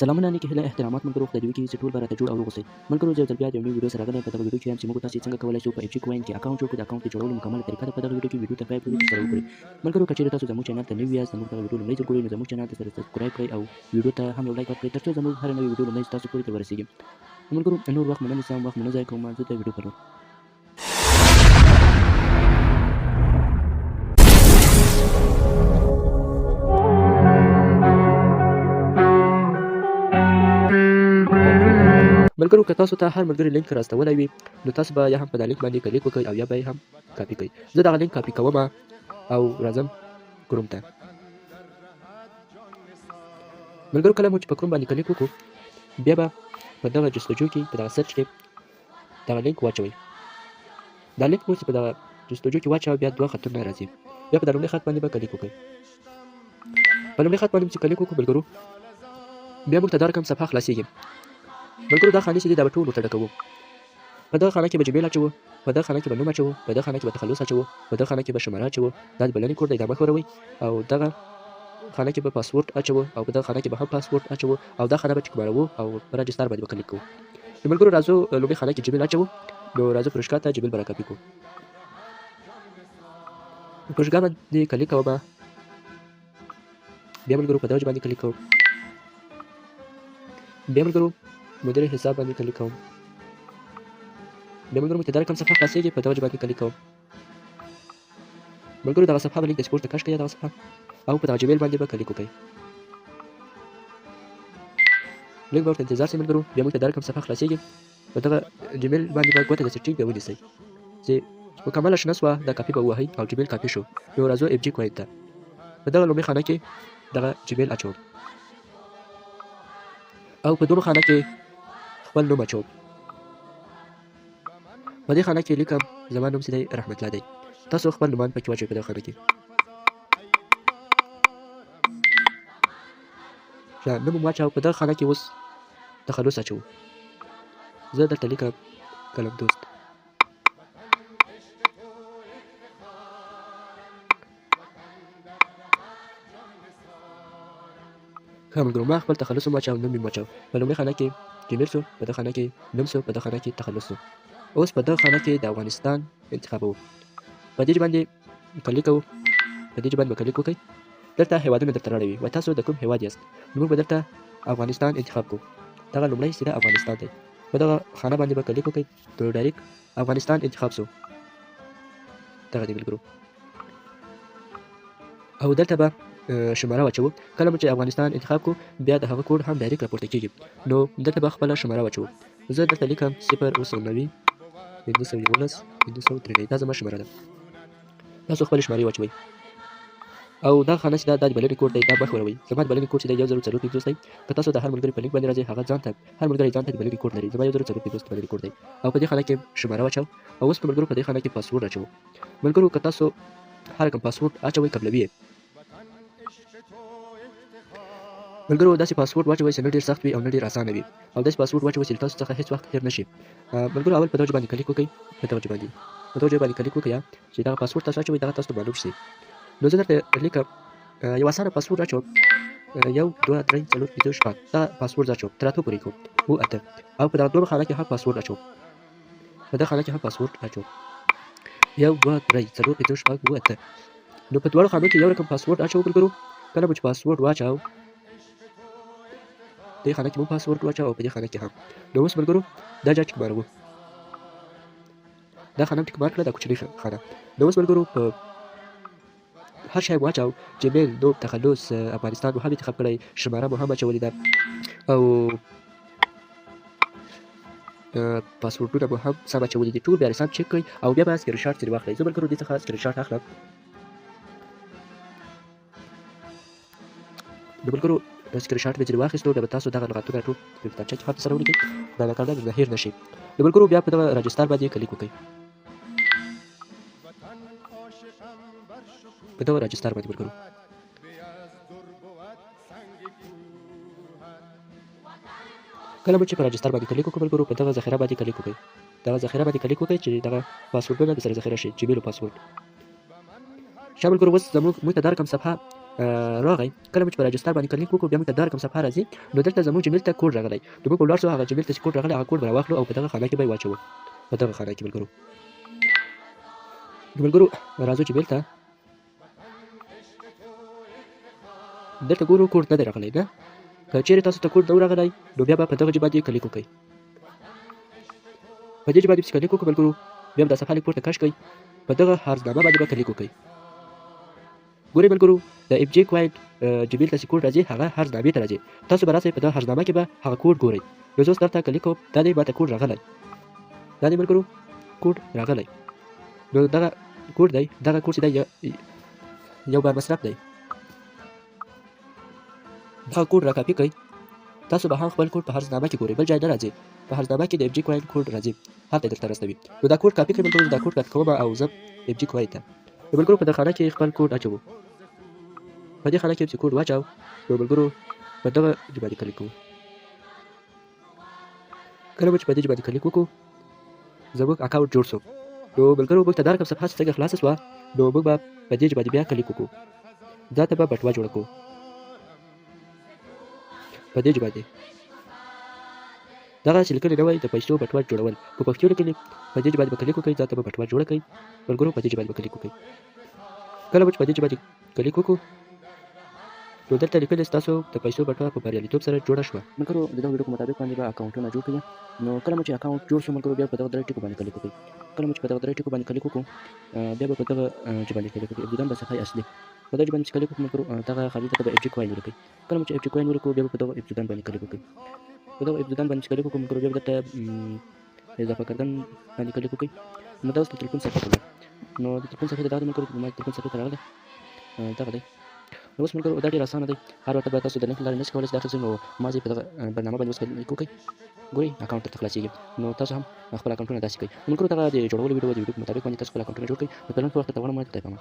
سلامونه نیکې هیله احترامات ملګرو خدای دې وکړي چې ټول به راته جوړ او روغ اوسئ ملګرو زه یو ځل بیا د یو نوي ویډیو سره راغلی په دغه ویډیو کې یم چې موږ تاسې څنګه کولی شو په FG کوین کې اکاونټ جوړ کړو د اکاونټ د جوړولو مکمله طریقه ده په دغه ویډیو کې ویډیو ته پای پورې سره وګورئ ملګرو که چیرې تاسو زموږ چینل ته نوي یاست زموږ دغه ویډیو لومړی ځل ګورئ نو زموږ چینل ته سره سبسکرایب کړئ او ویډیو ته هم یو لایک ورکړئ تر څو زموږ هره نوې ویډیو لومړی تاسو پورې ته ورسیږي ملګرو نور وخت مو نه نیسم وخت مو نه ضایع کوم زه د ویډیو په لور ملګرو که تاسو ته هر ملګري لینک راستولی وي نو تاسو به یا هم په دا لینک باندې کلیک وکړئ او یا به یې هم کاپي کړئ زه دغه لینک کاپي کوم او راځم کروم ته ملګرو کله مو چې په کروم باندې کلیک وکړو بیا به په دغه جستجو کې په دغه سرچ کې دغه لینک واچوئ دا لینک مو چې په دغه جستجو کې واچوئ بیا دوه خطونه راځي بیا په دا لومړي خط باندې به کلیک وکړئ په لومړي خط باندې چې کلیک وکړو ملګرو بیا موږ ته دا رقم صفحه خلاصیږي ملګرو دا خانې چې دي دا به ټول ورته ډکوو په دغه خانه کې به جمیل اچوو په دغه خانه کې به نوم اچوو په دغه خانه کې به تخلص اچوو په دغه خانه کې به شماره اچوو دا د بلنې کوډ دی دا مه ښوروئ او دغه خانه کې به پاسورډ اچوو او په دغه خانه کې به هم پاسورډ اچوو او دا خانه به ټیک ماروو او په راجستر باندې به کلیک کوو نو ملګرو راځو لومړۍ خانه کې جمیل اچوو نو راځو پروشکا ته جمیل به راکاپي کوو پروشکا باندې کلیک کوم بیا ملګرو په دغه باندې کلیک کوم بیا ملګرو مدیر حساب باندې کلیک کوم بیا ملګرو چې دا رقم صفحه خلاصیږي په دغه باندې کلیک کوم ملګرو دغه صفحه به لږ د سپورټ ته کش کړئ دغه صفحه او په دغه جمیل باندې به کلیک وکړئ لږ به ورته انتظار شئ ملګرو بیا موږ ته دا رقم صفحه خلاصیږي په دغه جمیل باندې به ګوته د سیټینګ به ونیسئ چې مکمله شنه سوه دا کاپي به ووهئ او جمیل کاپي شو نو راځو FG کوین ته په دغه لومړۍ خانه کې دغه جمیل اچوم او په دومره خانه کې خپل نوم اچوم په دې خانه کې لیکم زما نوم چې دی رحمت الله دی تاسو خپل نومان پکې واچوئ په دغه خانه کې نوم مو واچوه په دغه خانه کې اوس تخلص اچوو زه دلته لیکم قلم دوست ښه ملګرو ما خپل تخلص هم واچوه نوم مې واچوه په لومړۍ خانه کې جمیل شو په دغه خانه کې نوم شو په دغه خانه کې تخلص شو اوس په دغه خانه کې د افغانستان انتخابوو په دې باندې کلیک کوو په دې باندې به کلیک وکړئ دلته هیوادونه درته راړوي وایي تاسو د کوم هیواد یاست نو موږ به دلته افغانستان انتخاب کوو دغه لومړی سیده افغانستان دی په دغه خانه باندې به کلیک وکړئ نو ډایرکټ افغانستان انتخاب شو دغه دی ملګرو او دلته به شماره واچوو کله مو چې افغانستان انتخاب کو بیا د هغه کوډ هم ډایرکټ راپورته کیږي نو دلته به خپله شماره واچوو زه دلته لیکم 0 511 دا زما شماره ده تاسو خپلې شمارې واچوئ او دا خانه چې دا د بلنې کوډ دی دا مه ښوروئ زما د بلنې کوډ چې دی 100450 دی که تاسو د هر ملګري په لینک باندې راځئ هغه ځان ته هر ملګری ځان ته د بلنې کوډ لري زما 100450 بلنې کوډ دی او په دې خانه کې شماره واچوو او اوس په ملګرو په دې خانه کې پاسورډ اچوو ملګرو که تاسو هر کوم پاسورډ اچوئ قبلوي ملګرو داسې پاسورډ واچوئ چې نه ډېر سخت وي او نه ډېر اسانه وي او داسې پاسورډ واچوئ چې تاسو څخه هیڅ وخت هېر نه شي ملګرو اول په دغه باندې کلیک وکړئ په دغه باندې کلیک وکړئ چې دغه پاسورډ تاسو اچوئ دغه تاسو ته معلوم شي نو زه درته لیکم یو اسانه پاسورډ اچوم 1 2 3 4 5 6 دا پاسورډ اچوم تر اته پورې کوم او اته او په دغه دوه خانه کې هم پاسورډ اچوم په دغه خانه کې هم پاسورډ اچوم 1 2 3 4 5 6 او اته نو په دواړو خانو کې یو رقم پاسورډ اچوم ملګرو کله مو چې پاسورډ واچوو دې خانه کې مو پاسورډ واچوه او په دې خانه کې هم نو اوس ملګرو دا ځای ټیک ماروو دا خانه ټیک مار کړه دا کوچنۍ خانه نو اوس ملګرو په هر شی واچوه جمیل نوم تخلص افغانستان مو هم انتخاب کړی شماره مو هم اچولې ده او پاسورډونه مو هم سم اچولي دي ټول بیا سم چک کړئ او بیا به سکرین شاټ ترې واخلئ زه ملګرو دې څخه سکرین شاټ اخلم نو ملګرو سکرین شاټ مې ځینې واخیستو بیا به تاسو دغه لغتونه ټول په کتابچه کې هم سره ولیکئ دا ناکارده درنه هېر نه شي نو ملګرو بیا په دغه راجستر باندې کلیک وکړئ په دغه راجستر باندې ملګرو کله مو چې په راجستر باندې کلیک وکړو ملګرو په دغه ذخیره باندې کلیک وکړئ دغه ذخیره باندې کلیک وکړئ چې دغه پاسورډونه درسره ذخیره شي جمیل پاسورډ ښه ملګرو اوس زموږ ته دا رقم صفحه راغی. کله مو چې په راجستر باندې کلیک وکړو بیا موږ ته دا رقم صفحه راځي. نو دلته زموږ جمیل ته کوډ راغلی. نو موږ به ولاړ شو هغه جمیل ته چې کوډ راغلی هغه کوډ به راواخلو او په دغه خانه کې به یې واچوو. په دغه خانه کې ملګرو. ملګرو راځو جمیل ته. دلته ګورو کوډ نه دی راغلی نه. که چیرې تاسو ته کوډ نه و راغلی نو بیا به په دغه ژبه باندې کلیک وکړئ. په دې ژبه باندې کلیک وکړو ملګرو بیا به دا صفحه لږ پورته کش کړئ. په دغه هرزنامه باندې به کلیک وکړئ. ګورئ ملګرو د اف جي کوایډ جمیل ته چې کوډ راځي هغه هرزنامې ته راځي. تاسو به راسئ په دغه هرزنامه کې به هغه کوډ ګورئ. نو زه اوس دلته کلیک کوم. دا دی ماته کوډ راغلی. دا دی ملګرو کوډ راغلی. نو دغه کوډ دی. دغه کوډ چې دی یو بار مصرف دی. دغه کوډ را کاپي کړئ. تاسو به هم خپل کوډ په هرزنامه کې ګورئ بل ځای نه راځي. په هرزنامه کې د اف جي کوایډ کوډ راځي. هلته یې درته راستوي. نو دا کوډ کاپي کړئ ملګرو. دا کوډ کاپي کوم او زه اف جي کوایډ ته. نو ملګرو په دغه خانه کې خپل کوډ اچوو. په دې خانه کې چې کوډ واچاو نو ملګرو په دغه ژبه باندې کلیک کوو. کله مو چې په دې ژبه باندې کلیک وکړو زموږ اکاونټ جوړ شو. نو ملګرو موږ ته دا رقم صفحه چې څنګه خلاصه شوه نو موږ به په دې ژبه باندې بیا کلیک وکړو. ځان ته به بټوه جوړه کړو. په دې ژبه باندې دغه چې لیکلي نه وای د پیسو بټوه جوړول په پښتو لیکلي. په دې ژبه باندې به کلیک وکړئ. ځان ته به بټوه جوړه کړئ. ملګرو په دې ژبه باندې به کلیک وکړئ. کله مو چې په دې ژبه باندې کلیک وکړو نو دلته لیکلي ستاسو د پیسو بټوه په بریالیتوب سره جوړه شوه. ملګرو د دغه ویډیو په مطابق باندې به اکاونټونه جوړ کړئ. نو کله مو چې اکاونټ جوړ شو ملګرو بیا په دغه درې ټکو باندې کلیک وکړئ. کله مو چې په دغه درې ټکو باندې کلیک وکړو بیا به په دغه ژبه باندې کلیک وکړئ. ابتداً به صفحه اصلي په دغه ژبه باندې کلیک وکړو ملګرو دغه خالي ځای ته به اف جي کوایډ ولیکئ. کله مو چې اف جي کوایډ ولیکو بیا به په دغه ابتداً باندې کلیک وکړئ. په دغه ابتداً باندې کلیک وکړو ملګرو بیا به دلته اضافه کردن باندې کلیک وکړئ. نو دا اوس د تلیفون صفحې ته ولاړ. نو د تلیفون صفحې ته دغه ملګرو ما تلیفون صفحې ته راغلی دغه دی. نو اوس ملګرو دا ډېر اسانه دی. هر وخت به تاسو د لینک له لارې نشئ کولی چې داخل شئ. نو مازې په دغه برنامه باندې اوس کلیک وکړئ. ګورئ اکاونټ درته خلاصېږي. نو تاسو هم خپل اکاونټونه داسې کړئ. ملګرو دغه د جوړولو ویډیو په مطابق باندې تاسو خپل اکاونټونه جوړ کړئ. نو په نن وخت ته غواړم خدای پامان.